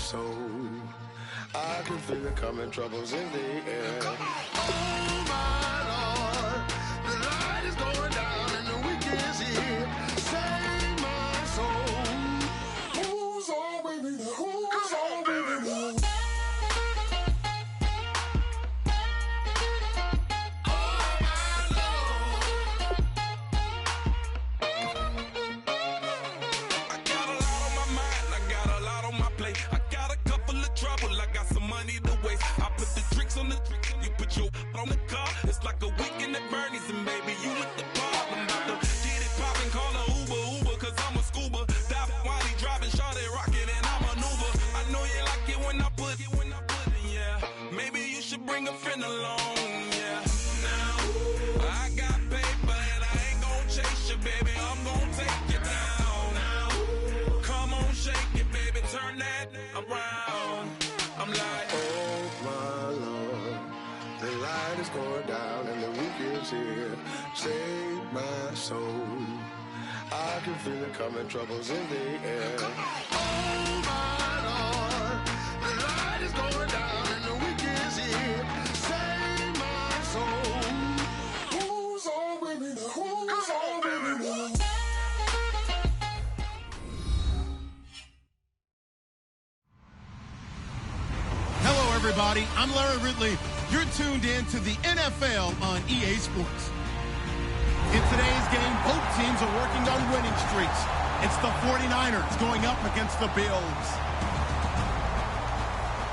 soul. I can feel it coming, troubles in the air. Oh my Lord, the light is going down and the week is here. Save my soul. Who's on with me? Who's on with me? On the car, it's like a weekend at Bernie's, and baby, you with the pop. I'm about to get it poppin', call a Uber, cause I'm a scuba. Dive while he driving, shot it, rockin', and I maneuver. I know you like it when I put it, yeah. Maybe you should bring a friend along, yeah. Now, I got paper, and I ain't gon' chase you, baby, I'm gon' take you down. Now, come on, shake it, baby, turn that around. I'm like, oh my Lord, the light is going down and the week is here. Save my soul. I can feel it coming, troubles in the air. Oh my Lord, the light is going down and the week is here. Save my soul. Who's on with me? Who's on with me? Hello, everybody. I'm Larry Ridley. You're tuned in to the NFL on EA Sports. In today's game, both teams are working on winning streaks. It's the 49ers going up against the Bills.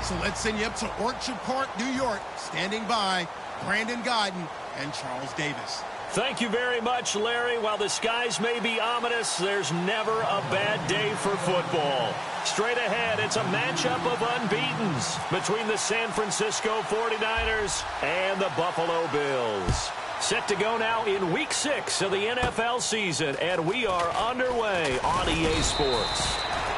So let's send you up to Orchard Park, New York. Standing by, Brandon Godden and Charles Davis. Thank you very much, Larry. While the skies may be ominous, there's never a bad day for football. Straight ahead, it's a matchup of unbeatens between the San Francisco 49ers and the Buffalo Bills. Set to go now in Week 6 of the NFL season, and we are underway on EA Sports.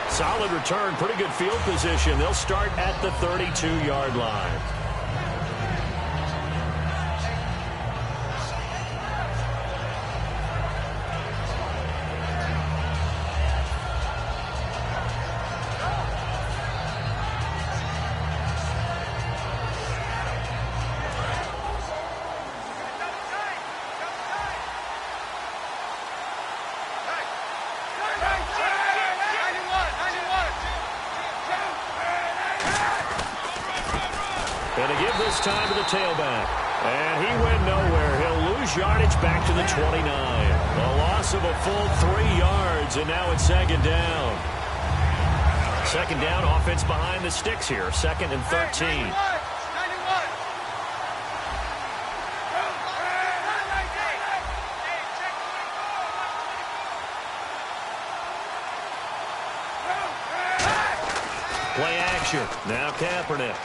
Solid return, pretty good field position. They'll start at the 32-yard line. And to give this time to the tailback. And he went nowhere. He'll lose yardage back to the 29. A loss of a full 3 yards, and now it's second down. Second down, offense behind the sticks here. Second and 13. Play action. Now Kaepernick.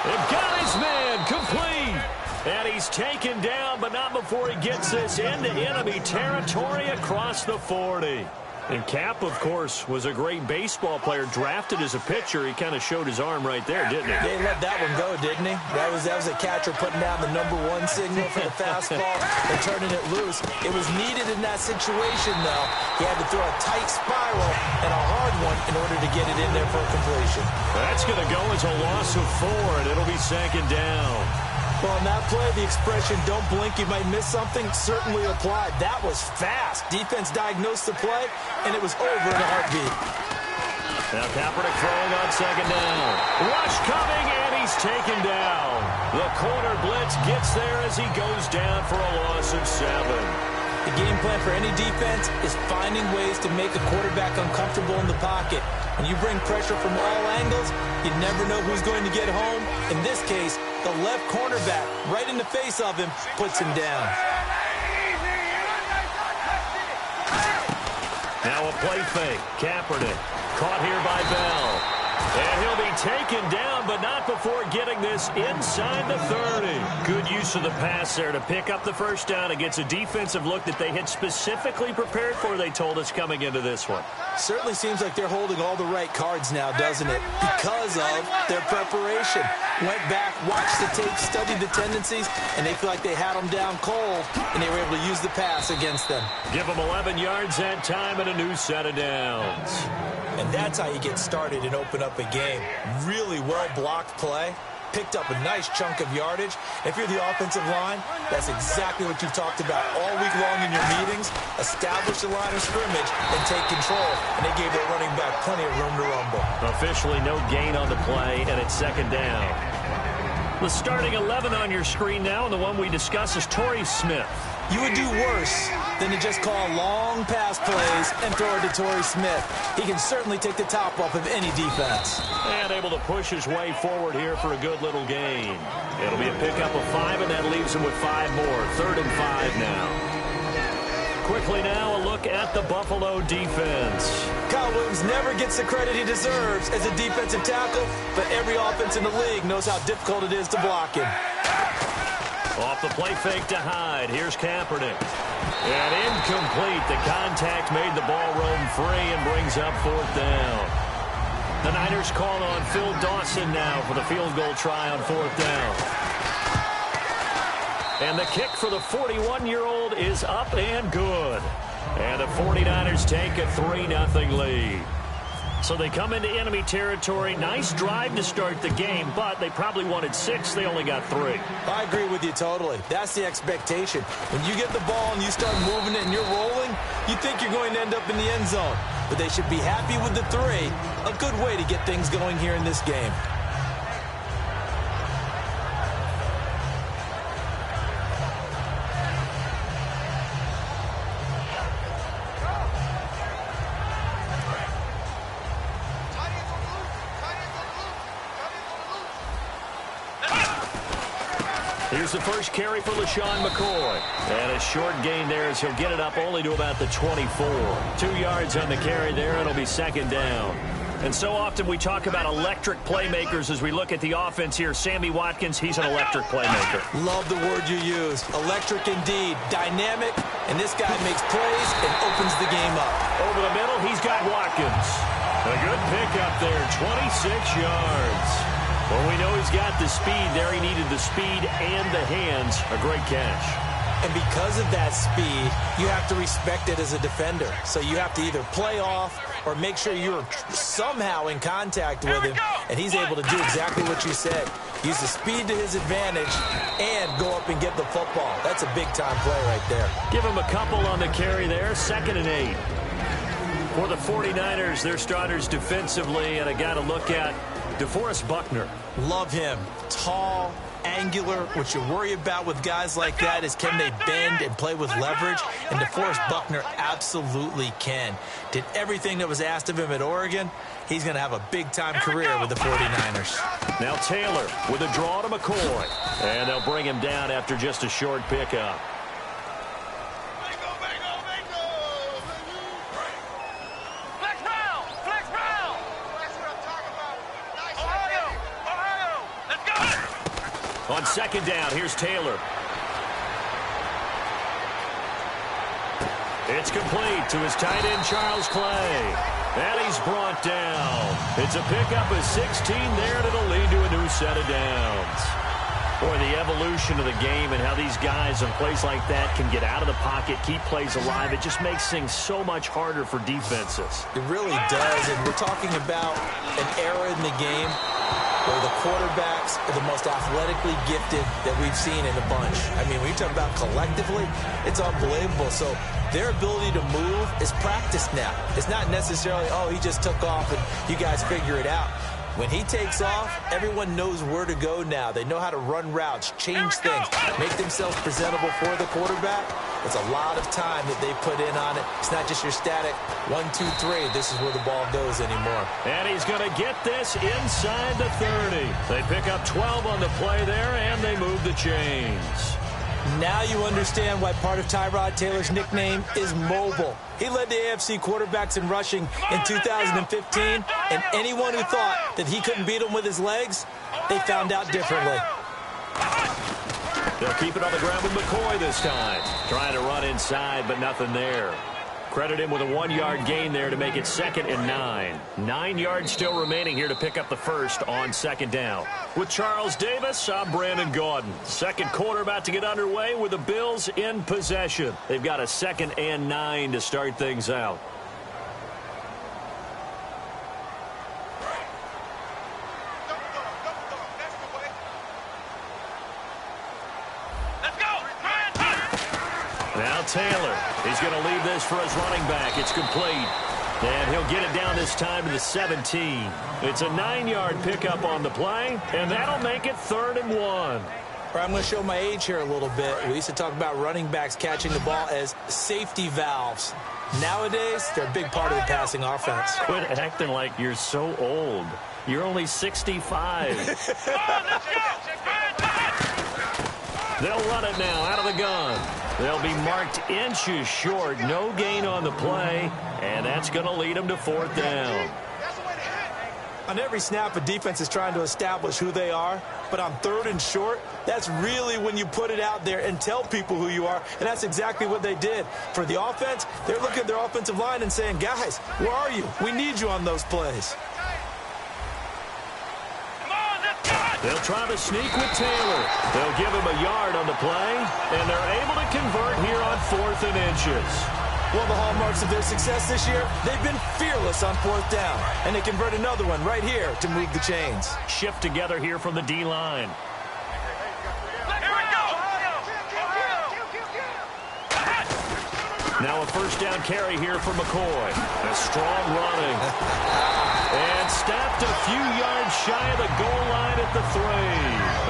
They've got his man complete. And he's taken down, but not before he gets this into enemy territory across the 40. And Cap, of course, was a great baseball player, drafted as a pitcher. He kind of showed his arm right there, didn't he? They let that one go, didn't he? That was a catcher putting down the #1 signal for the fastball and turning it loose. It was needed in that situation, though. He had to throw a tight spiral and a hard one in order to get it in there for a completion. That's going to go as a loss of 4, and it'll be second down. Well, on that play, the expression, don't blink, you might miss something, certainly applied. That was fast. Defense diagnosed the play, and it was over in a heartbeat. Now Kaepernick throwing on second down. Rush coming, and he's taken down. The corner blitz gets there as he goes down for a loss of 7. The game plan for any defense is finding ways to make a quarterback uncomfortable in the pocket. When you bring pressure from all angles, you never know who's going to get home. In this case, the left cornerback, right in the face of him, puts him down. Now a play fake. Kaepernick caught here by Bell. And he'll be taken down, but not before getting this inside the 30. Good use of the pass there to pick up the first down against a defensive look that they had specifically prepared for, they told us, coming into this one. Certainly seems like they're holding all the right cards now, doesn't it? Because of their preparation. Went back, watched the tape, studied the tendencies, and they feel like they had them down cold, and they were able to use the pass against them. Give them 11 yards that time and a new set of downs. And that's how you get started and open up a game. Really well-blocked play. Picked up a nice chunk of yardage. If you're the offensive line, that's exactly what you've talked about all week long in your meetings. Establish the line of scrimmage and take control. And they gave their running back plenty of room to rumble. Officially no gain on the play, and it's second down. The starting 11 on your screen now, and the one we discuss is Torrey Smith. You would do worse than to just call long pass plays and throw it to Torrey Smith. He can certainly take the top off of any defense. And able to push his way forward here for a good little gain. It'll be a pickup of 5, and that leaves him with 5 more. 3rd and 5 now. Quickly now, a look at the Buffalo defense. Kyle Williams never gets the credit he deserves as a defensive tackle, but every offense in the league knows how difficult it is to block him. Off the play fake to Hyde. Here's Kaepernick. And incomplete. The contact made the ball roam free and brings up 4th down. The Niners call on Phil Dawson now for the field goal try on 4th down. And the kick for the 41-year-old is up and good. And the 49ers take a 3-0 lead. So they come into enemy territory. Nice drive to start the game, but they probably wanted 6. They only got 3. I agree with you totally. That's the expectation. When you get the ball and you start moving it and you're rolling, you think you're going to end up in the end zone. But they should be happy with the 3. A good way to get things going here in this game. Here's the first carry for LaShawn McCoy. And a short gain there as he'll get it up only to about the 24. 2 yards on the carry there. It'll be 2nd down. And so often we talk about electric playmakers as we look at the offense here. Sammy Watkins, he's an electric playmaker. Love the word you use. Electric indeed. Dynamic. And this guy makes plays and opens the game up. Over the middle, he's got Watkins. A good pickup there, 26 yards. Well, we know he's got the speed there. He needed the speed and the hands. A great catch. And because of that speed, you have to respect it as a defender. So you have to either play off or make sure you're somehow in contact with him. And he's able to do exactly what you said. Use the speed to his advantage and go up and get the football. That's a big-time play right there. Give him a couple on the carry there. 2nd and 8. For the 49ers, their starters defensively, and I got to look at DeForest Buckner. Love him. Tall, angular. What you worry about with guys like that is can they bend and play with leverage? And DeForest Buckner absolutely can. Did everything that was asked of him at Oregon. He's going to have a big-time career with the 49ers. Now Taylor with a draw to McCoy. And they'll bring him down after just a short pickup. On 2nd down, here's Taylor. It's complete to his tight end, Charles Clay. And he's brought down. It's a pickup of 16 there, and it'll lead to a new set of downs. Boy, the evolution of the game and how these guys on plays like that can get out of the pocket, keep plays alive, it just makes things so much harder for defenses. It really does, and we're talking about an era in the game where the quarterbacks are the most athletically gifted that we've seen in a bunch. I mean, when you talk about collectively, it's unbelievable. So their ability to move is practiced now. It's not necessarily, oh, he just took off and you guys figure it out. When he takes off, everyone knows where to go now. They know how to run routes, change things, make themselves presentable for the quarterback. It's a lot of time that they put in on it. It's not just your static 1, 2, 3. This is where the ball goes anymore. And he's going to get this inside the 30. They pick up 12 on the play there, and they move the chains. Now you understand why part of Tyrod Taylor's nickname is mobile. He led the AFC quarterbacks in rushing in 2015, and anyone who thought that he couldn't beat him with his legs, they found out differently. They'll keep it on the ground with McCoy this time. Trying to run inside, but nothing there. Credit him with a 1-yard gain there to make it 2nd and 9. 9 yards still remaining here to pick up the first on 2nd down. With Charles Davis, I'm Brandon Gaudin. Second quarter about to get underway with the Bills in possession. They've got a 2nd and 9 to start things out. Now Taylor, he's going to leave this for his running back. It's complete. And he'll get it down this time to the 17. It's a 9-yard pickup on the play, and that'll make it 3rd and 1. I'm going to show my age here a little bit. We used to talk about running backs catching the ball as safety valves. Nowadays, they're a big part of the passing offense. Quit acting like you're so old. You're only 65. They'll run it now out of the gun. They'll be marked inches short. No gain on the play, and that's going to lead them to 4th down. On every snap, a defense is trying to establish who they are, but on 3rd and short, that's really when you put it out there and tell people who you are, and that's exactly what they did. For the offense, they're looking at their offensive line and saying, guys, where are you? We need you on those plays. They'll try to sneak with Taylor. They'll give him a yard on the play, and they're able to convert here on 4th and inches. One of the hallmarks of their success this year, they've been fearless on 4th down, and they convert another one right here to move the chains. Shift together here from the D-line. Now a 1st down carry here for McCoy. A strong running. And stopped a few yards shy of the goal line at the 3.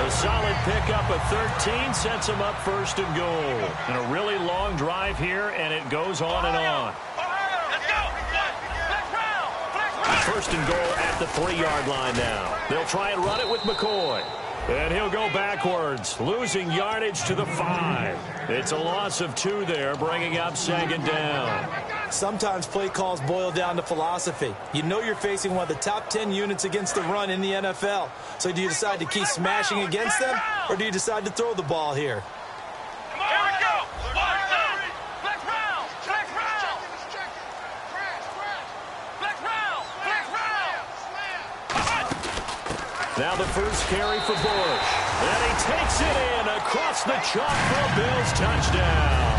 A solid pickup of 13 sets him up 1st and goal. And a really long drive here, and it goes on and on. 1st and goal at the 3-yard line now. They'll try and run it with McCoy. And he'll go backwards, losing yardage to the 5. It's a loss of 2 there, bringing up 2nd down. Sometimes play calls boil down to philosophy. You know you're facing one of the top 10 units against the run in the NFL. So do you decide to keep smashing against them, or do you decide to throw the ball here? Now the first carry for Bush. And he takes it in across the chalk for a Bills touchdown.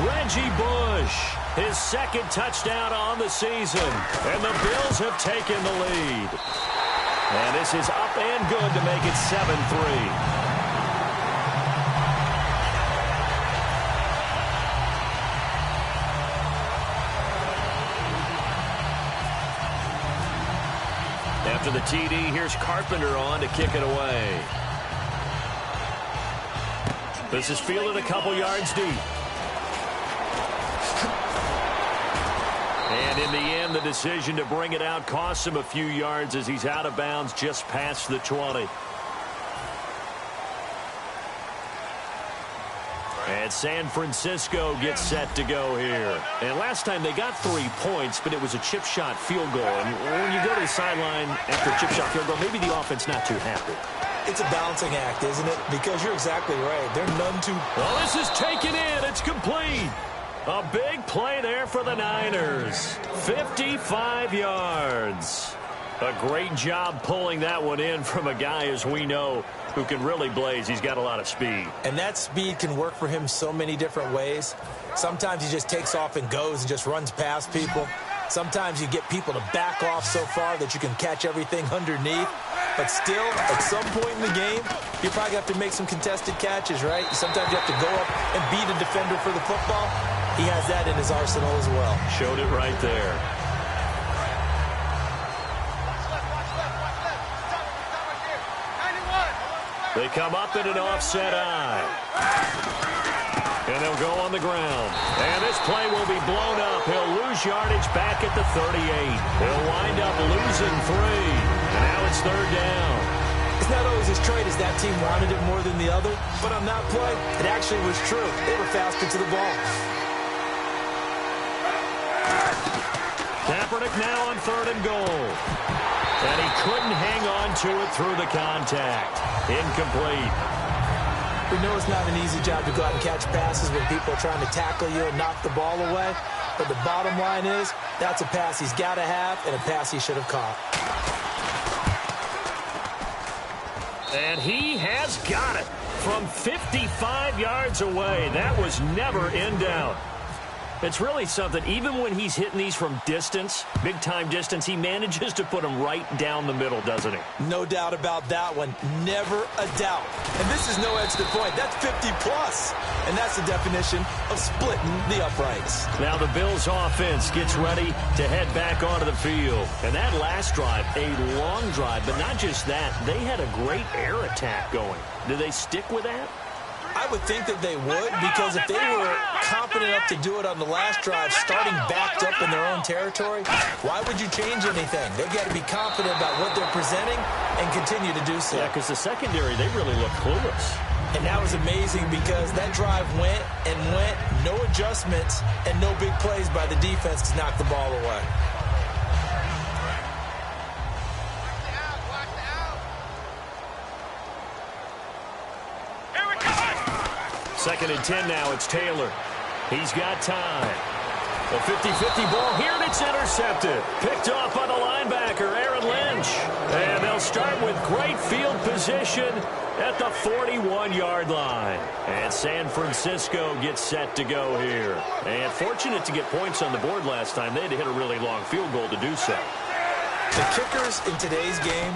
Reggie Bush, his 2nd touchdown on the season. And the Bills have taken the lead. And this is up and good to make it 7-3. After the TD, here's Carpenter on to kick it away. This is fielded a couple yards deep. And in the end, the decision to bring it out costs him a few yards as he's out of bounds just past the 20. And San Francisco gets set to go here. And last time they got 3 points, but it was a chip shot field goal. And when you go to the sideline after a chip shot field goal, maybe the offense not too happy. It's a balancing act, isn't it? Because you're exactly right. They're none too... Well, this is taken in. It's complete. A big play there for the Niners. 55 yards. A great job pulling that one in from a guy, as we know, who can really blaze. He's got a lot of speed. And that speed can work for him so many different ways. Sometimes he just takes off and goes and just runs past people. Sometimes you get people to back off so far that you can catch everything underneath. But still, at some point in the game, you probably have to make some contested catches, right? Sometimes you have to go up and beat a defender for the football. He has that in his arsenal as well. Showed it right there. They come up in an offset eye. And they'll go on the ground. And this play will be blown up. He'll lose yardage back at the 38. He'll wind up losing 3. And now it's 3rd down. It's not always as straight as that team wanted it more than the other. But on that play, it actually was true. They were faster to the ball. Kaepernick now on 3rd and goal. And he couldn't hang on to it through the contact. Incomplete. We know it's not an easy job to go out and catch passes when people are trying to tackle you and knock the ball away. But the bottom line is, that's a pass he's got to have and a pass he should have caught. And he has got it from 55 yards away. That was never in doubt. It's really something. Even when he's hitting these from distance, big-time distance, he manages to put them right down the middle, doesn't he? No doubt about that one. Never a doubt. And this is no extra point. That's 50-plus. And that's the definition of splitting the uprights. Now the Bills' offense gets ready to head back onto the field. And that last drive, a long drive, but not just that. They had a great air attack going. Do they stick with that? I would think that they would, because if they were confident enough to do it on the last drive, starting backed up in their own territory, why would you change anything? They've got to be confident about what they're presenting and continue to do so. Yeah, because the secondary, they really look clueless. And that was amazing because that drive went and went, no adjustments, and no big plays by the defense to knock the ball away. Second and 10 now. It's Taylor. He's got time. A 50-50 ball here, and it's intercepted. Picked off by the linebacker, Aaron Lynch. And they'll start with great field position at the 41-yard line. And San Francisco gets set to go here. And fortunate to get points on the board last time. They had to hit a really long field goal to do so. The kickers in today's game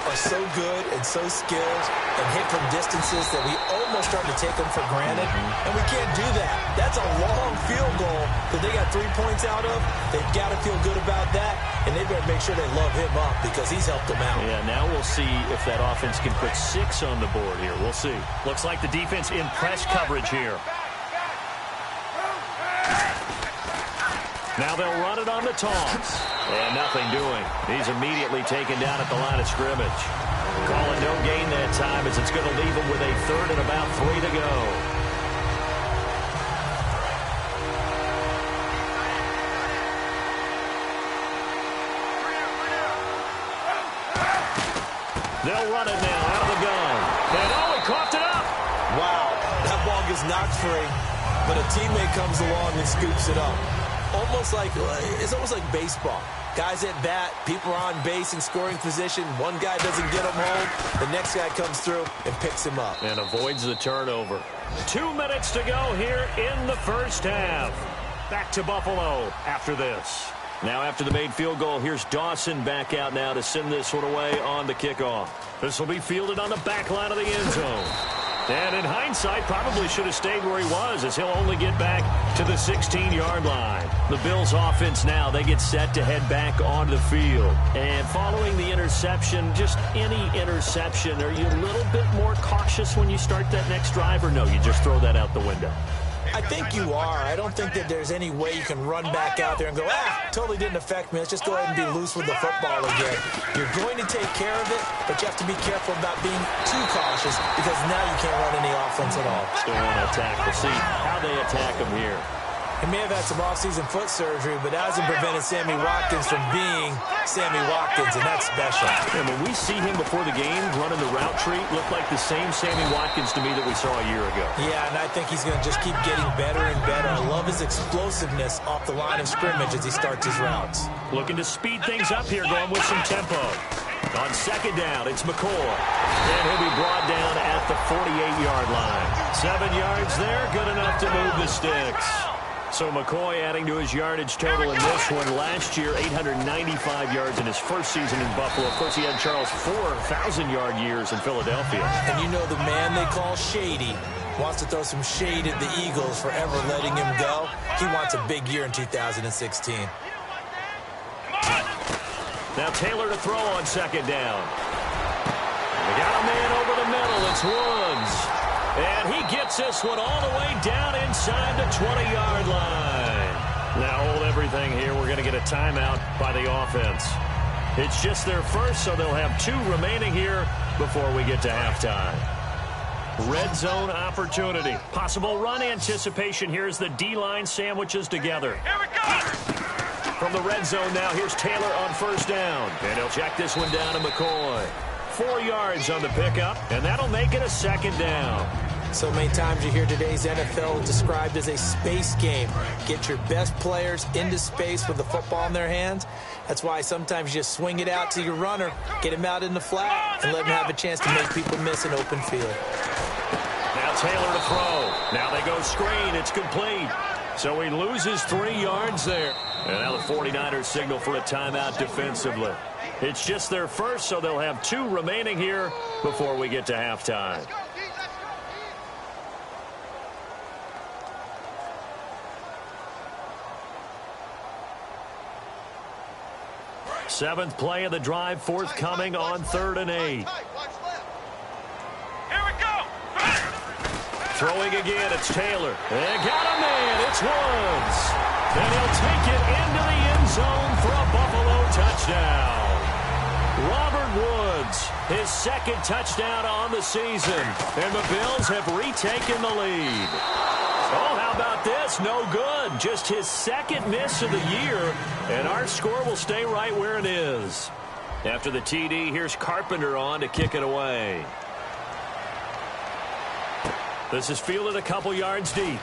are so good and so skilled and hit from distances that we almost start to take them for granted, and we can't do that. That's a long field goal that they got 3 points out of. They've got to feel good about that, and they better make sure they love him up because he's helped them out. Yeah, now we'll see if that offense can put 6 on the board here. We'll see. Looks like the defense in press coverage here. Now they'll run it on the toss. And nothing doing. He's immediately taken down at the line of scrimmage. Calling no gain that time as it's going to leave him with a third and about 3 to go. They'll run it now out of the gun. And oh, he coughed it up. Wow, that ball gets knocked free, but a teammate comes along and scoops it up. It's almost like baseball. Guys at bat, people are on base in scoring position. One guy doesn't get him home. The next guy comes through and picks him up. And avoids the turnover. 2 minutes to go here in the first half. Back to Buffalo after this. Now after the made field goal, here's Dawson back out now to send this one away on the kickoff. This will be fielded on the back line of the end zone. And in hindsight, probably should have stayed where he was, as he'll only get back to the 16-yard line. The Bills offense now, they get set to head back onto the field. And following the interception, just any interception, are you a little bit more cautious when you start that next drive, or no, you just throw that out the window? I think you are. I don't think that there's any way you can run back out there and go, totally didn't affect me. Let's just go ahead and be loose with the football again. You're going to take care of it, but you have to be careful about being too cautious because now you can't run any offense at all. Still want to attack. We'll see how they attack him here. He may have had some offseason foot surgery, but that hasn't prevented Sammy Watkins from being Sammy Watkins, and that's special. And when we see him before the game running the route tree, looked like the same Sammy Watkins to me that we saw a year ago. Yeah, and I think he's going to just keep getting better and better. I love his explosiveness off the line of scrimmage as he starts his routes. Looking to speed things up here, going with some tempo. On second down, it's McCoy. And he'll be brought down at the 48-yard line. 7 yards there, good enough to move the sticks. So McCoy adding to his yardage total in this one. Last year, 895 yards in his first season in Buffalo. Of course, he had Charles 4,000-yard years in Philadelphia. And you know the man they call Shady wants to throw some shade at the Eagles for ever letting him go. He wants a big year in 2016. Now Taylor to throw on second down. They got a man over the middle. It's Woods. And he gets this one all the way down inside the 20-yard line. Now hold everything here. We're going to get a timeout by the offense. It's just their first, so they'll have 2 remaining here before we get to halftime. Red zone opportunity. Possible run anticipation. Here's the D-line sandwiches together. Here we go! From the red zone now, here's Taylor on first down. And he'll check this one down to McCoy. 4 yards on the pickup, and that'll make it a second down. So many times you hear today's NFL described as a space game. Get your best players into space with the football in their hands. That's why sometimes you just swing it out to your runner, get him out in the flat, and let him have a chance to make people miss an open field. Now Taylor to throw. Now they go screen. It's complete. So he loses 3 yards there. And now the 49ers signal for a timeout defensively. It's just their first, so they'll have 2 remaining here before we get to halftime. Seventh play of the drive forthcoming on 3rd and 8. Here we go. Throwing again, it's Taylor. And got a man, it's Woods. And he'll take it into the end zone for a Buffalo touchdown. Robert Woods, his 2nd touchdown on the season. And the Bills have retaken the lead. Oh, how about this? No good. Just his 2nd miss of the year. And our score will stay right where it is. After the TD, here's Carpenter on to kick it away. This is fielded a couple yards deep.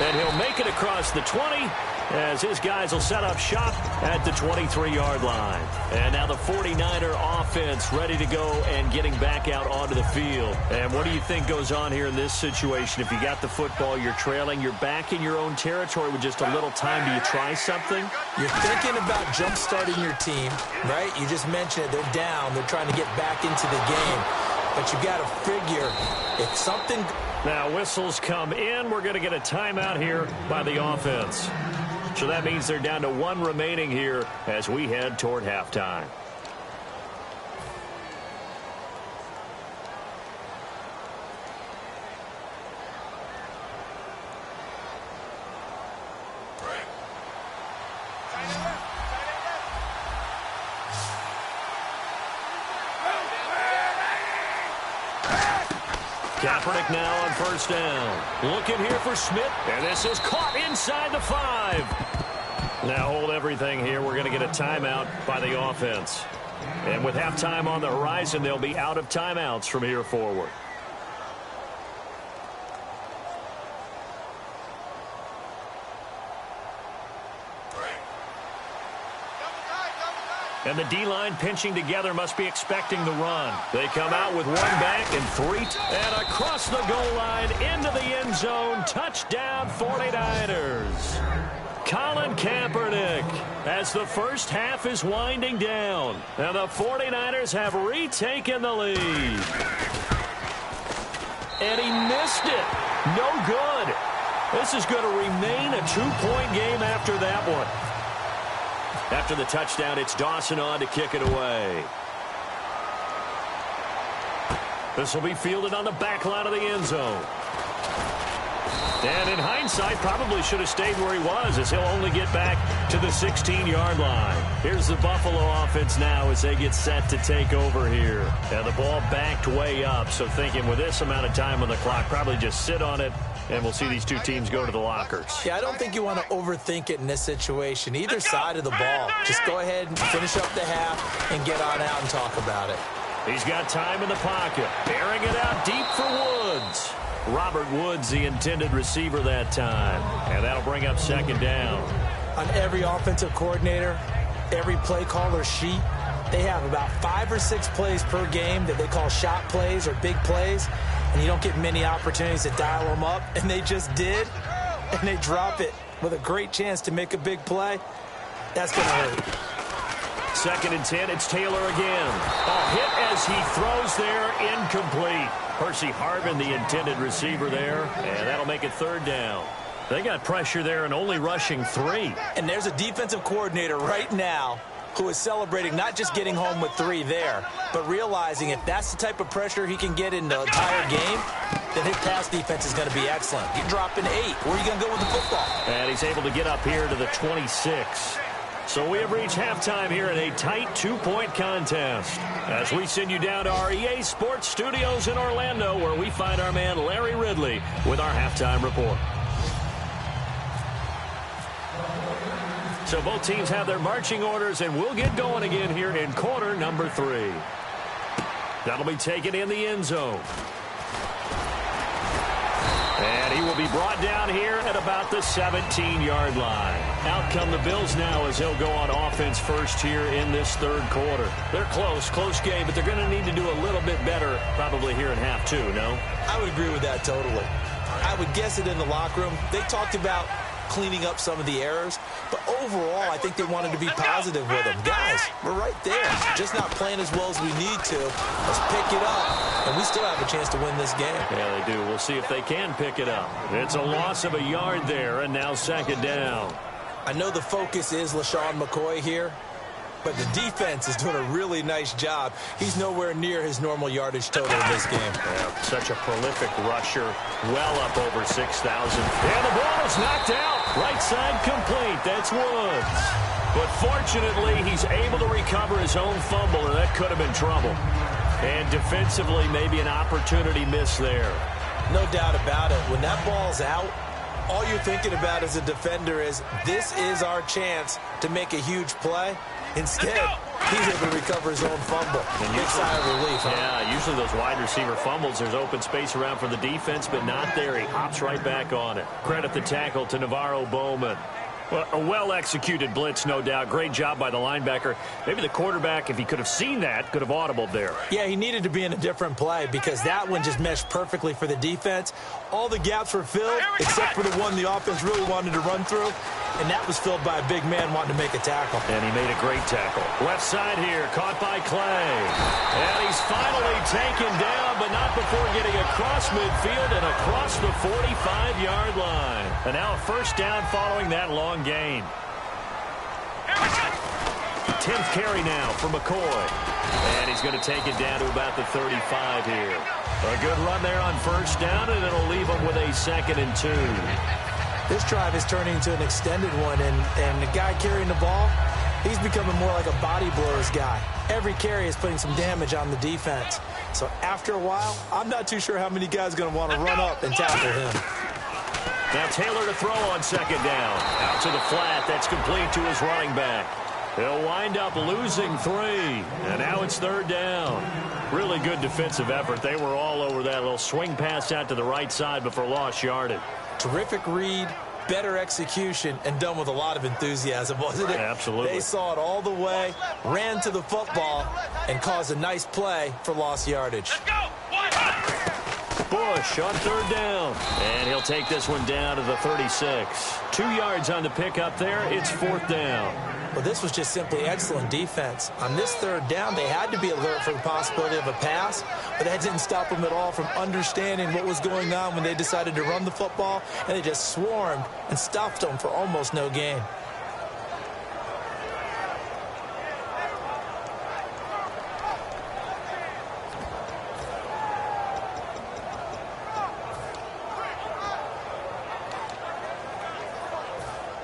And he'll make it across the 20 as his guys will set up shop at the 23-yard line. And now the 49er offense ready to go and getting back out onto the field. And what do you think goes on here in this situation? If you got the football, you're trailing, you're back in your own territory with just a little time. Do you try something? You're thinking about jump-starting your team, right? You just mentioned it. They're down. They're trying to get back into the game. But you got to figure if something... Now whistles come in. We're going to get a timeout here by the offense. So that means they're down to 1 remaining here as we head toward halftime. Kaepernick now on 1st down. Looking here for Smith, and this is caught inside the 5. Now hold everything here. We're going to get a timeout by the offense. And with halftime on the horizon, they'll be out of timeouts from here forward. And the D-line pinching together must be expecting the run. They come out with 1 back and 3. And across the goal line into the end zone. Touchdown 49ers. Colin Kaepernick as the first half is winding down. And the 49ers have retaken the lead. And he missed it. No good. This is going to remain a 2-point game after that one. After the touchdown, it's Dawson on to kick it away. This will be fielded on the back line of the end zone. And in hindsight, probably should have stayed where he was as he'll only get back to the 16-yard line. Here's the Buffalo offense now as they get set to take over here. And the ball backed way up, so thinking with this amount of time on the clock, probably just sit on it, and we'll see these 2 teams go to the lockers. Yeah, I don't think you want to overthink it in this situation. Either side of the ball. Just go ahead and finish up the half and get on out and talk about it. He's got time in the pocket. Airing it out deep for Woods. Robert Woods, the intended receiver that time. And that'll bring up 2nd down. On every offensive coordinator, every play caller sheet, they have about 5 or 6 plays per game that they call shot plays or big plays. And you don't get many opportunities to dial them up. And they just did. And they drop it with a great chance to make a big play. That's going to hurt. 2nd and 10, it's Taylor again. A hit as he throws there, incomplete. Percy Harvin, the intended receiver there, and that'll make it 3rd down. They got pressure there and only rushing 3. And there's a defensive coordinator right now who is celebrating not just getting home with 3 there, but realizing if that's the type of pressure he can get in the entire game, then his pass defense is going to be excellent. You're dropping 8. Where are you going to go with the football? And he's able to get up here to the 26. So we have reached halftime here in a tight 2-point contest. As we send you down to our EA Sports Studios in Orlando, where we find our man Larry Ridley with our halftime report. So both teams have their marching orders, and we'll get going again here in quarter number 3. That'll be taken in the end zone. And he will be brought down here at about the 17-yard line. Out come the Bills now as they'll go on offense first here in this 3rd quarter. They're close game, but they're going to need to do a little bit better probably here in half 2, no? I would agree with that totally. I would guess it in the locker room. They talked about cleaning up some of the errors, but overall, I think they wanted to be positive with them. Guys, we're right there. Just not playing as well as we need to. Let's pick it up, and we still have a chance to win this game. Yeah, they do. We'll see if they can pick it up. It's a loss of a yard there, and now second down. I know the focus is LaShawn McCoy here, but the defense is doing a really nice job. He's nowhere near his normal yardage total in this game. Yeah, such a prolific rusher, well up over 6,000. And the ball is knocked out. Right side complete. That's Woods. But fortunately, he's able to recover his own fumble, and that could have been trouble. And defensively, maybe an opportunity miss there. No doubt about it. When that ball's out, all you're thinking about as a defender is, this is our chance to make a huge play. Instead, he's able to recover his own fumble. Big sigh of relief, huh? Yeah, usually those wide receiver fumbles, there's open space around for the defense, but not there. He hops right back on it. Credit the tackle to Navarro Bowman. Well, a well-executed blitz, no doubt. Great job by the linebacker. Maybe the quarterback, if he could have seen that, could have audibled there. Yeah, he needed to be in a different play because that one just meshed perfectly for the defense. All the gaps were filled except for the one the offense really wanted to run through, and that was filled by a big man wanting to make a tackle. And he made a great tackle. Left side here, caught by Clay. And he's finally taken down, but not before getting across midfield and across the 45-yard line. And now a first down following that long gain. 10th carry now for McCoy. And he's going to take it down to about the 35 here. A good run there on first down, and it'll leave him with a 2nd and 2. This drive is turning into an extended one, and the guy carrying the ball, he's becoming more like a body blows guy. Every carry is putting some damage on the defense. So after a while, I'm not too sure how many guys are going to want to run up and tackle him. Now Taylor to throw on second down. Out to the flat. That's complete to his running back. He'll wind up losing 3. And now it's third down. Really good defensive effort. They were all over that little swing pass out to the right side before lost yardage. Terrific read, better execution, and done with a lot of enthusiasm, wasn't it? Absolutely. They saw it all the way, ran to the football, and caused a nice play for lost yardage. Let's go! Bush on third down. And he'll take this one down to the 36. 2 yards on the pickup there. It's fourth down. Well, this was just simply excellent defense. On this third down, they had to be alert for the possibility of a pass, but that didn't stop them at all from understanding what was going on when they decided to run the football, and they just swarmed and stuffed them for almost no gain.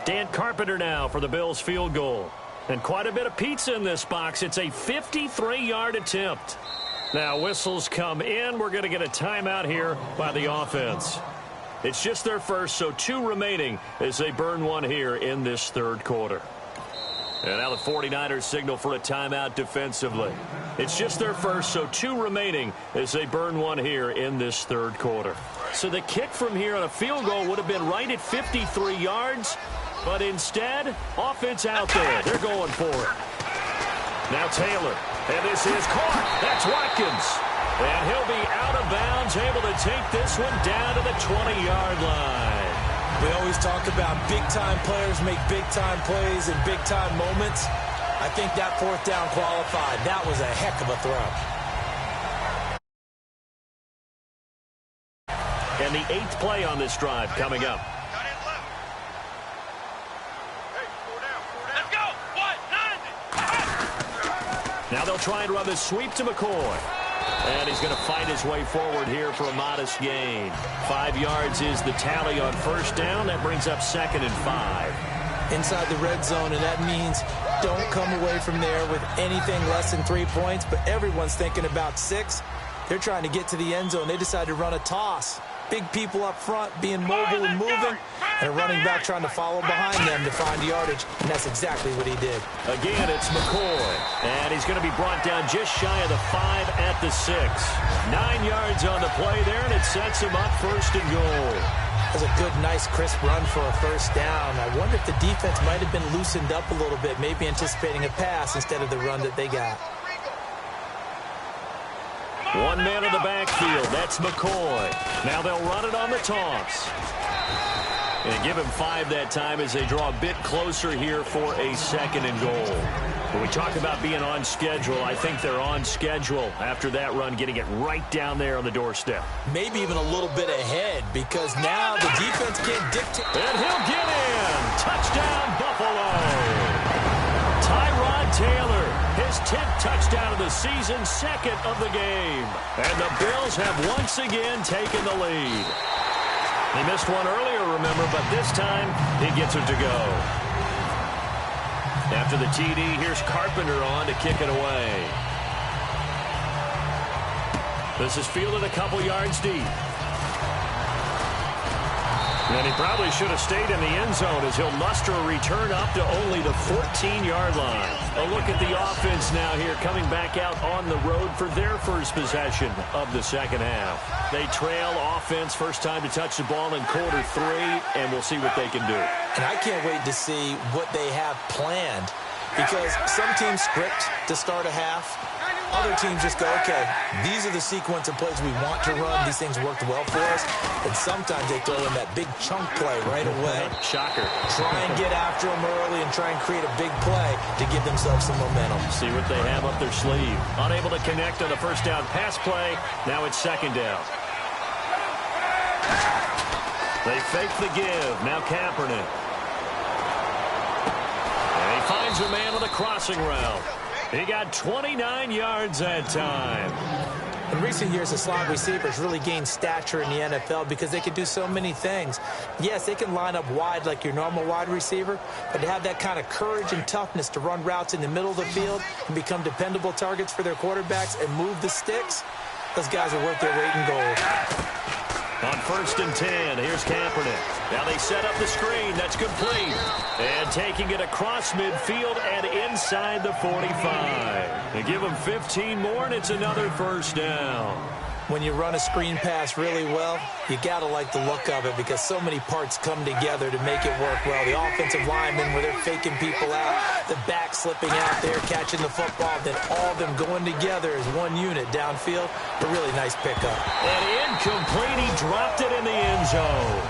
Dan Carpenter now for the Bills field goal. And quite a bit of pizza in this box. It's a 53-yard attempt. Now whistles come in. We're going to get a timeout here by the offense. It's just their first, so 2 remaining as they burn 1 here in this third quarter. And now the 49ers signal for a timeout defensively. It's just their first, so 2 remaining as they burn 1 here in this third quarter. So the kick from here on a field goal would have been right at 53 yards. But instead, offense out there. They're going for it. Now Taylor. And this is caught. That's Watkins. And he'll be out of bounds, able to take this one down to the 20-yard line. We always talk about big-time players make big-time plays in big-time moments. I think that fourth down qualified. That was a heck of a throw. And the 8th play on this drive coming up. Now they'll try and run this sweep to McCoy. And he's going to fight his way forward here for a modest gain. 5 yards is the tally on first down. That brings up 2nd and 5. Inside the red zone, and that means don't come away from there with anything less than 3 points. But everyone's thinking about 6. They're trying to get to the end zone. They decide to run a toss. Big people up front being mobile and moving, and a running back trying to follow behind them to find yardage, and that's exactly what he did. Again, it's McCoy, and he's going to be brought down just shy of the 5 at the 6. 9 yards on the play there, and it sets him up first and goal. That's a good, nice, crisp run for a first down. I wonder if the defense might have been loosened up a little bit, maybe anticipating a pass instead of the run that they got. One man in the backfield. That's McCoy. Now they'll run it on the toss. And give him 5 that time as they draw a bit closer here for a 2nd and goal. When we talk about being on schedule, I think they're on schedule after that run, getting it right down there on the doorstep. Maybe even a little bit ahead because now the defense can't dictate. And he'll get in. Touchdown, Buffalo. Tyrod Taylor, his 10th touchdown of the season, 2nd of the game. And the Bills have once again taken the lead. He missed one earlier, remember, but this time he gets it to go. After the TD, here's Carpenter on to kick it away. This is fielded a couple yards deep. And he probably should have stayed in the end zone as he'll muster a return up to only the 14-yard line. A look at the offense now here, coming back out on the road for their first possession of the second half. They trail offense, first time to touch the ball in quarter 3, and we'll see what they can do. And I can't wait to see what they have planned because some teams script to start a half. Other teams just go, okay, these are the sequence of plays we want to run. These things worked well for us. And sometimes they throw in that big chunk play right away. Shocker. Try and get after them early and try and create a big play to give themselves some momentum. See what they have up their sleeve. Unable to connect on the first down pass play. Now it's 2nd down. They fake the give. Now Kaepernick. And he finds a man on the crossing route. He got 29 yards that time. In recent years, the slot receivers really gained stature in the NFL because they can do so many things. Yes, they can line up wide like your normal wide receiver, but to have that kind of courage and toughness to run routes in the middle of the field and become dependable targets for their quarterbacks and move the sticks, those guys are worth their weight in gold. On 1st and 10, here's Kaepernick. Now they set up the screen. That's complete. And taking it across midfield and inside the 45. They give him 15 more, and it's another first down. When you run a screen pass really well, you got to like the look of it because so many parts come together to make it work well. The offensive linemen, where they're faking people out, the back slipping out there, catching the football, then all of them going together as one unit downfield. A really nice pickup. And incomplete. He dropped it in the end zone.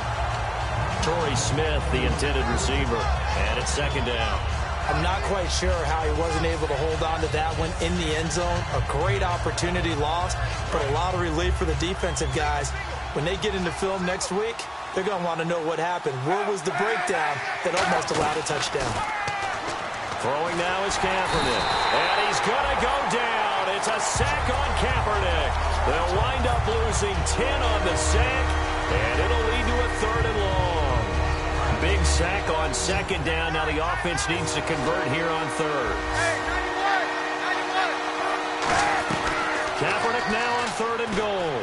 Torrey Smith, the intended receiver, and it's 2nd down. I'm not quite sure how he wasn't able to hold on to that one in the end zone. A great opportunity lost, but a lot of relief for the defensive guys. When they get into film next week, they're going to want to know what happened. Where was the breakdown that almost allowed a touchdown? Throwing now is Kaepernick, and he's going to go down. It's a sack on Kaepernick. They'll wind up losing 10 on the sack, and it'll lead to a 3rd and long. Big sack on 2nd down. Now the offense needs to convert here on 3rd. Kaepernick now on 3rd and goal.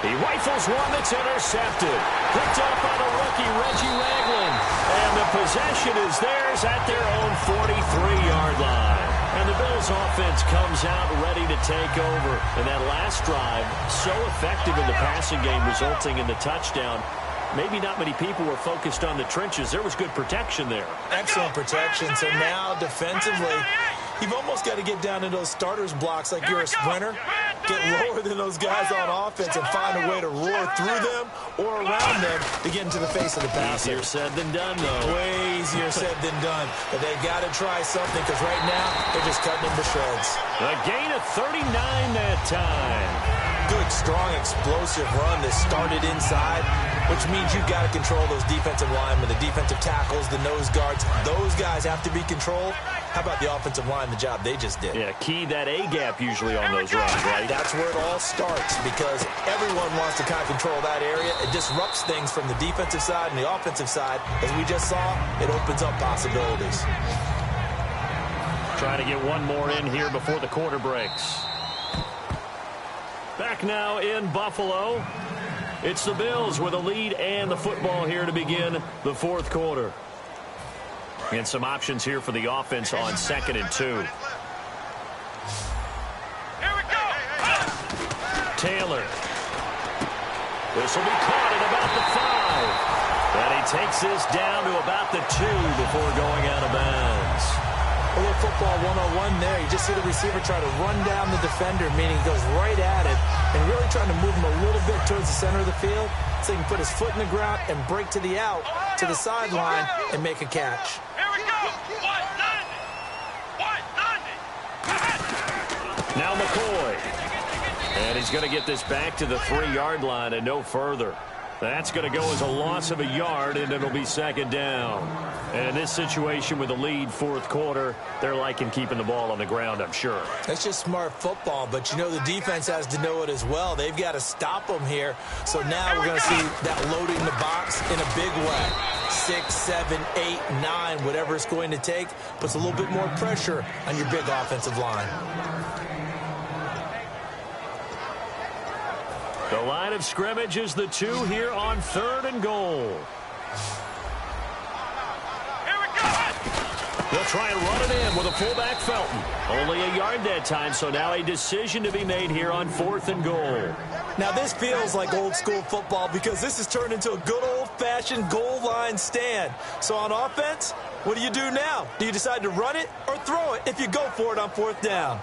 He rifles one that's intercepted. Picked up by the rookie, Reggie Ragland. And the possession is theirs at their own 43-yard line. And the Bills offense comes out ready to take over. And that last drive, so effective in the passing game, resulting in the touchdown. Maybe not many people were focused on the trenches. There was good protection there. Excellent protection. So now defensively, you've almost got to get down in those starters blocks like you're a sprinter. Get lower than those guys on offense and find a way to roar through them or around them to get into the face of the passer. Easier said than done, though. Way easier said than done. But they got to try something because right now they're just cutting them to shreds. A gain of 39 that time. Good, strong, explosive run that started inside, which means you've got to control those defensive linemen, the defensive tackles, the nose guards. Those guys have to be controlled. How about the offensive line, the job they just did? Yeah, key that A-gap usually on those runs, right? That's where it all starts because everyone wants to kind of control that area. It disrupts things from the defensive side and the offensive side. As we just saw, it opens up possibilities. Trying to get one more in here before the quarter breaks. Back now in Buffalo. It's the Bills with a lead and the football here to begin the 4th quarter. And some options here for the offense on 2nd and 2. Here we go. Taylor. This will be caught at about the 5. And he takes this down to about the 2 before going out of bounds. A little football 101 there. You just see the receiver try to run down the defender, meaning he goes right at it, and really trying to move him a little bit towards the center of the field so he can put his foot in the ground and break to the out, to the sideline, and make a catch. Here we go. 190. Now McCoy. And he's going to get this back to the 3-yard line and no further. That's going to go as a loss of a yard, and it'll be second down. And in this situation with the lead, fourth quarter, they're liking keeping the ball on the ground, I'm sure. That's just smart football, but you know the defense has to know it as well. They've got to stop them here. So now we're going to see that loading the box in a big way. 6, 7, 8, 9, whatever it's going to take, puts a little bit more pressure on your big offensive line. The line of scrimmage is the 2 here on 3rd and goal. Here we go. They'll try and run it in with a fullback Felton. Only a yard that time, so now a decision to be made here on 4th and goal. Now this feels like old school football because this has turned into a good old-fashioned goal line stand. So on offense, what do you do now? Do you decide to run it or throw it if you go for it on 4th down?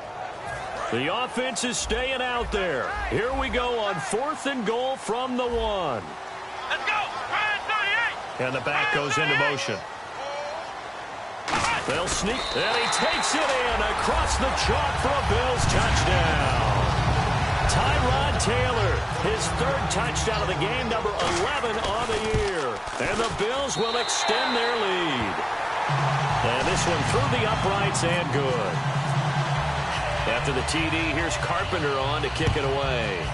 The offense is staying out there. Here we go on 4th and goal from the 1. Let's go. Ryan 38. And the back goes into motion. They'll sneak, and he takes it in across the chalk for a Bills touchdown. Tyrod Taylor, his 3rd touchdown of the game, number 11 on the year. And the Bills will extend their lead. And this one through the uprights and good. After the TD, here's Carpenter on to kick it away.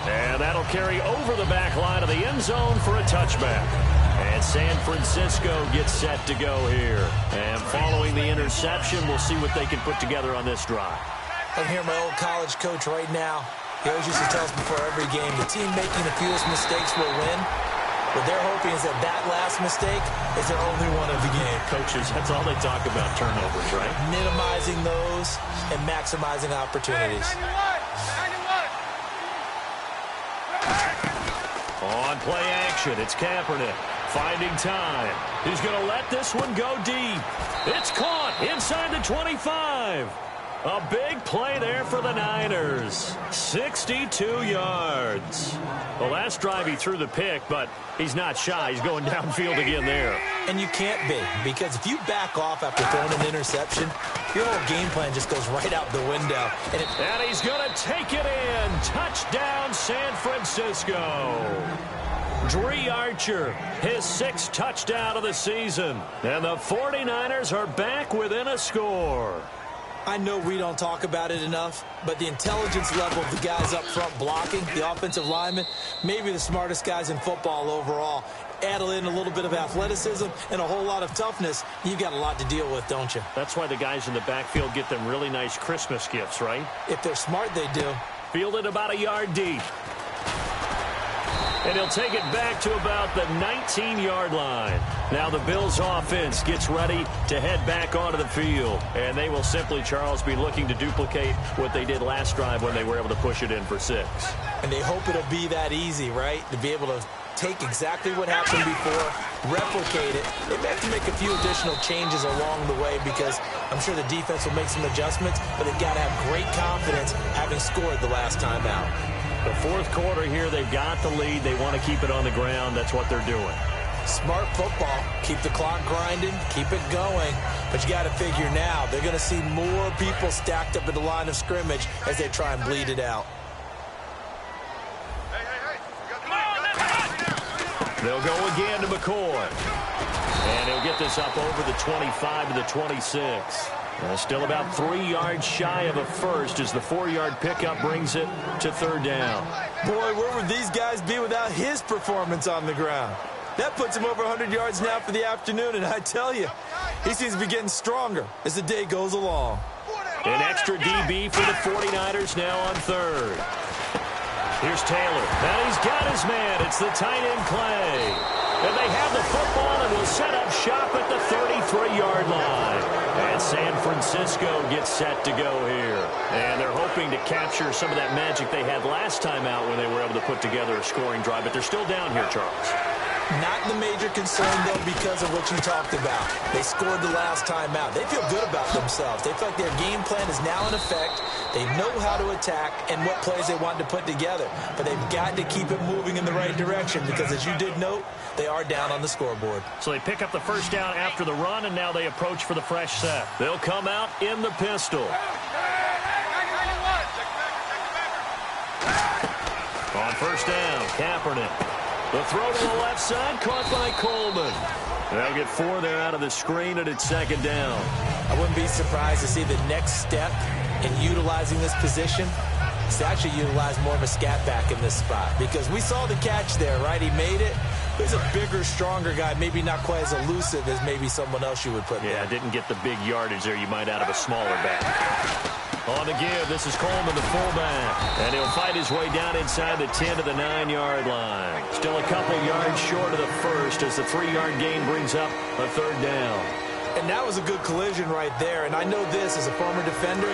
And that'll carry over the back line of the end zone for a touchback. And San Francisco gets set to go here. And following the interception, we'll see what they can put together on this drive. I'm here, my old college coach right now. He always used to tell us before every game, the team making the fewest mistakes will win. What they're hoping is that that last mistake is their only one of the game. Coaches, that's all they talk about, turnovers, right? Minimizing those and maximizing opportunities. On play action, it's Kaepernick finding time. He's going to let this one go deep. It's caught inside the 25. A big play there for the Niners. 62 yards. The last drive he threw the pick, but he's not shy. He's going downfield again there. And you can't be, because if you back off after throwing an interception, your whole game plan just goes right out the window. And he's going to take it in. Touchdown, San Francisco. Dree Archer, his 6th touchdown of the season. And the 49ers are back within a score. I know we don't talk about it enough, but the intelligence level of the guys up front blocking, the offensive linemen, maybe the smartest guys in football overall. Add in a little bit of athleticism and a whole lot of toughness, you've got a lot to deal with, don't you? That's why the guys in the backfield get them really nice Christmas gifts, right? If they're smart, they do. Fielded about a yard deep. And he'll take it back to about the 19-yard line. Now the Bills offense gets ready to head back onto the field. And they will simply, Charles, be looking to duplicate what they did last drive when they were able to push it in for 6. And they hope it'll be that easy, right? To be able to take exactly what happened before, replicate it. They may have to make a few additional changes along the way because I'm sure the defense will make some adjustments, but they've got to have great confidence having scored the last time out. The fourth quarter here, they've got the lead. They want to keep it on the ground. That's what they're doing. Smart football. Keep the clock grinding. Keep it going. But you got to figure now, they're going to see more people stacked up at the line of scrimmage as they try and bleed it out. They'll go again to McCoy. And he'll get this up over the 25 to the 26. Still about 3 yards shy of a first as the 4-yard pickup brings it to 3rd down. Boy, where would these guys be without his performance on the ground? That puts him over 100 yards now for the afternoon, and I tell you, he seems to be getting stronger as the day goes along. An extra DB for the 49ers now on 3rd. Here's Taylor. Now he's got his man. It's the tight end Clay. And they have the football and will set up shop at the 33-yard line. And San Francisco gets set to go here. And they're hoping to capture some of that magic they had last time out when they were able to put together a scoring drive. But they're still down here, Charles. Not the major concern, though, because of what you talked about. They scored the last time out. They feel good about themselves. They feel like their game plan is now in effect. They know how to attack and what plays they want to put together. But they've got to keep it moving in the right direction because, as you did note, they are down on the scoreboard. So they pick up the first down after the run, and now they approach for the fresh set. They'll come out in the pistol. On first down, Kaepernick. The throw to the left side, caught by Coleman. They'll get 4 there out of the screen, and it's second down. I wouldn't be surprised to see the next step in utilizing this position is to actually utilize more of a scat back in this spot. Because we saw the catch there, right? He made it. He's a bigger, stronger guy, maybe not quite as elusive as maybe someone else you would put there. Yeah, didn't get the big yardage there you might out of a smaller back. On the give, this is Coleman, the fullback. And he'll fight his way down inside the 10 to the 9-yard line. Still a couple yards short of the first as the 3-yard gain brings up a third down. And that was a good collision right there. And I know this as a former defender.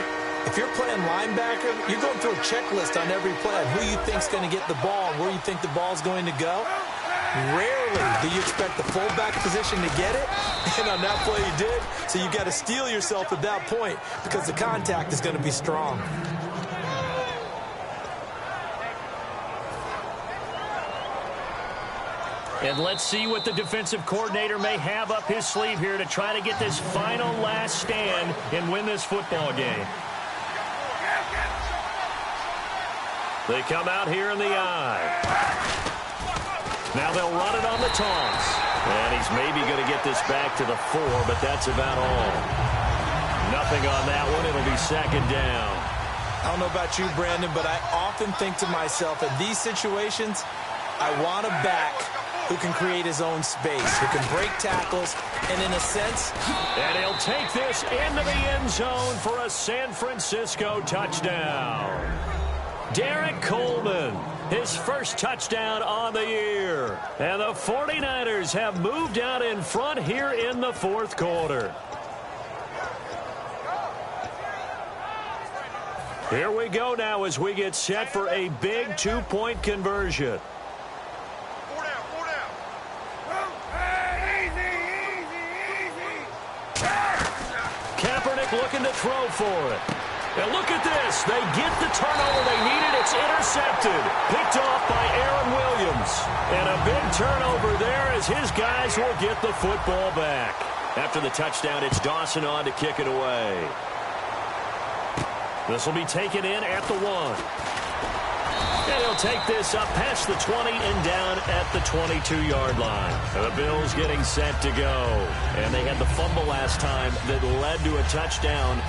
If you're playing linebacker, you're going through a checklist on every play of who you think's going to get the ball and where you think the ball's going to go. Rarely do you expect the fullback position to get it, and on that play he did, so you got to steel yourself at that point because the contact is going to be strong. And let's see what the defensive coordinator may have up his sleeve here to try to get this final last stand and win this football game. They come out here in the eye. Now they'll run it on the toss. And he's maybe going to get this back to the 4, but that's about all. Nothing on that one. It'll be second down. I don't know about you, Brandon, but I often think to myself, in these situations, I want a back who can create his own space, who can break tackles, and in a sense... And he'll take this into the end zone for a San Francisco touchdown. Derek Coleman, his first touchdown on the year. And the 49ers have moved out in front here in the fourth quarter. Here we go now as we get set for a big 2-point conversion. Kaepernick looking to throw for it. And look at this. They get the turnover they needed. It's intercepted. Picked off by Aaron Williams. And a big turnover there as his guys will get the football back. After the touchdown, it's Dawson on to kick it away. This will be taken in at the 1. And he'll take this up past the 20 and down at the 22-yard line. And the Bills getting set to go. And they had the fumble last time that led to a touchdown.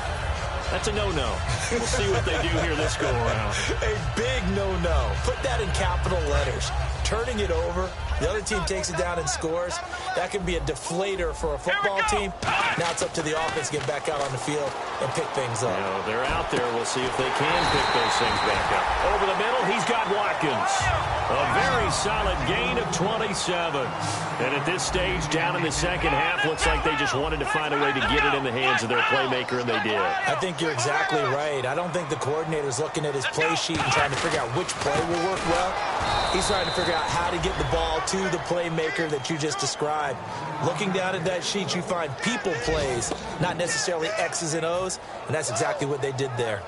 That's a no-no. We'll see what they do here this go-around. A big no-no. Put that in capital letters. Turning it over, the other team takes it down and scores. That can be a deflator for a football team. Now it's up to the offense to get back out on the field and pick things up. You know, they're out there. We'll see if they can pick those things back up. Over the middle, he's got Watkins. A very solid gain of 27. And at this stage, down in the second half, looks like they just wanted to find a way to get it in the hands of their playmaker, and they did. I think you're exactly right. I don't think the coordinator's looking at his play sheet and trying to figure out which play will work well. He's trying to figure out how to get the ball to the playmaker that you just described. Looking down at that sheet, you find people plays, not necessarily X's and O's, and that's exactly what they did there.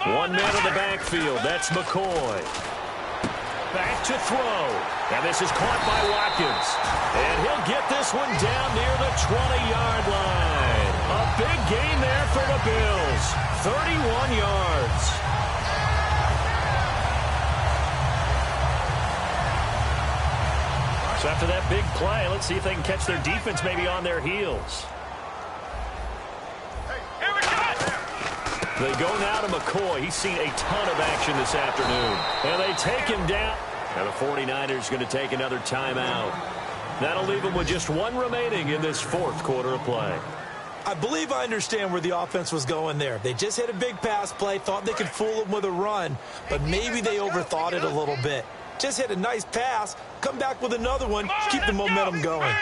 One man in the backfield. That's McCoy. Back to throw. And this is caught by Watkins. And he'll get this one down near the 20-yard line. A big gain there for the Bills. 31 yards. So after that big play, let's see if they can catch their defense maybe on their heels. They go now to McCoy. He's seen a ton of action this afternoon. And they take him down. And the 49ers going to take another timeout. That'll leave them with just one remaining in this fourth quarter of play. I believe I understand where the offense was going there. They just hit a big pass play, thought they could fool them with a run, but maybe they overthought it a little bit. Just hit a nice pass, come back with another one, keep the momentum going.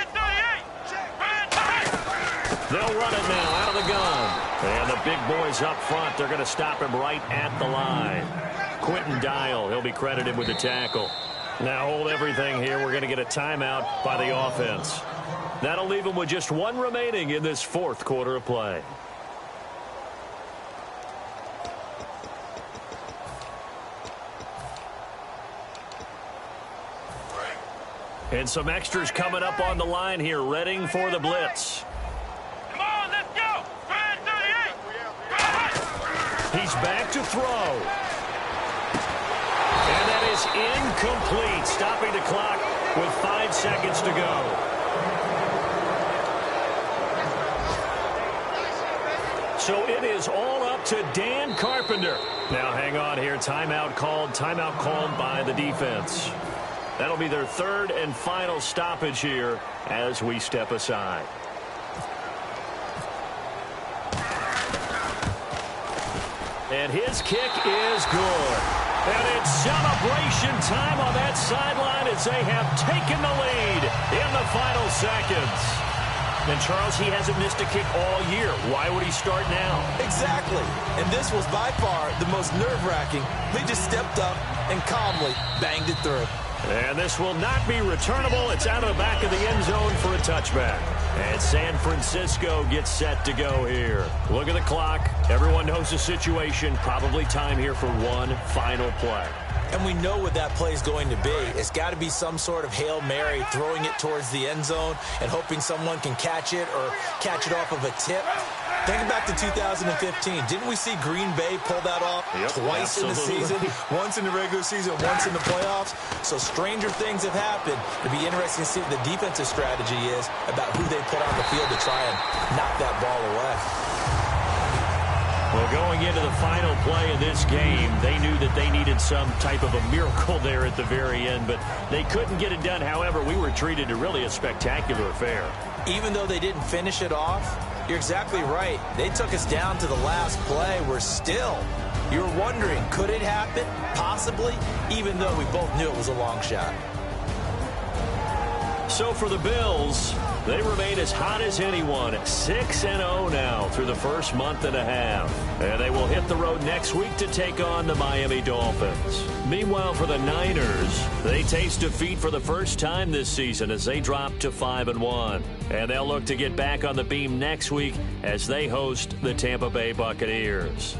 They'll run it now out of the gun. And the big boys up front, they're going to stop him right at the line. Quentin Dial, he'll be credited with the tackle. Now hold everything here. We're going to get a timeout by the offense. That'll leave them with just one remaining in this fourth quarter of play. And some extras coming up on the line here, readying for the blitz. Come on, let's go. 38. He's back to throw. And that is incomplete, stopping the clock with 5 seconds to go. So it is all up to Dan Carpenter. Now hang on here, timeout called by the defense. That'll be their third and final stoppage here as we step aside. And his kick is good. And it's celebration time on that sideline as they have taken the lead in the final seconds. And Charles, he hasn't missed a kick all year. Why would he start now? Exactly. And this was by far the most nerve-wracking. They just stepped up and calmly banged it through. And this will not be returnable. It's out of the back of the end zone for a touchback. And San Francisco gets set to go here. Look at the clock. Everyone knows the situation. Probably time here for one final play. And we know what that play is going to be. It's got to be some sort of Hail Mary, throwing it towards the end zone and hoping someone can catch it or catch it off of a tip. Think back to 2015. Didn't we see Green Bay pull that off twice in the season? Once in the regular season, once in the playoffs. So stranger things have happened. It'd be interesting to see what the defensive strategy is about who they put on the field to try and knock that ball away. Well, going into the final play of this game, they knew that they needed some type of a miracle there at the very end, but they couldn't get it done. However, we were treated to really a spectacular affair. Even though they didn't finish it off, you're exactly right. They took us down to the last play. You're wondering, could it happen? Possibly, even though we both knew it was a long shot. So for the Bills, they remain as hot as anyone, 6-0 now through the first month and a half. And they will hit the road next week to take on the Miami Dolphins. Meanwhile, for the Niners, they taste defeat for the first time this season as they drop to 5-1. And they'll look to get back on the beam next week as they host the Tampa Bay Buccaneers.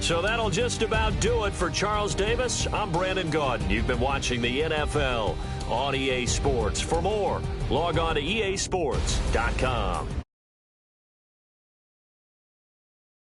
So that'll just about do it for Charles Davis. I'm Brandon Gaudin. You've been watching the NFL on EA Sports. For more, log on to easports.com.